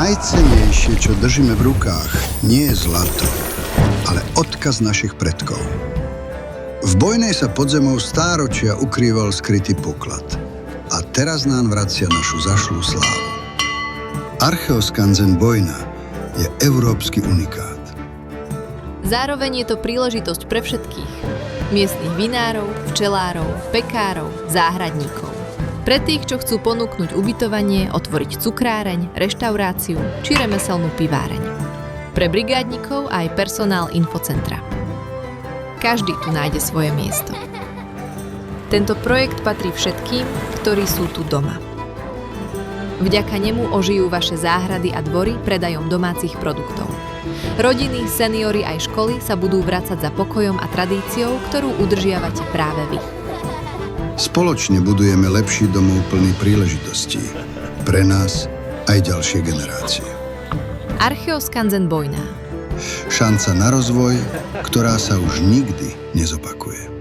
Najcennejšie, čo držíme v rukách, nie je zlato, ale odkaz našich predkov. V Bojnej sa pod zemou stáročia ukrýval skrytý poklad a teraz nám vracia našu zašlú slávu. Archeoskanzen Bojna je európsky unikát. Zároveň je to príležitosť pre všetkých. Miestnych vinárov, včelárov, pekárov, záhradníkov. Pre tých, čo chcú ponúknuť ubytovanie, otvoriť cukráreň, reštauráciu či remeselnú piváreň. Pre brigádnikov aj personál infocentra. Každý tu nájde svoje miesto. Tento projekt patrí všetkým, ktorí sú tu doma. Vďaka nemu ožijú vaše záhrady a dvory predajom domácich produktov. Rodiny, seniori aj školy sa budú vracať za pokojom a tradíciou, ktorú udržiavate práve vy. Spoločne budujeme lepší domov plný príležitostí. Pre nás aj ďalšie generácie. Archeoskanzen Bojná. Šanca na rozvoj, ktorá sa už nikdy nezopakuje.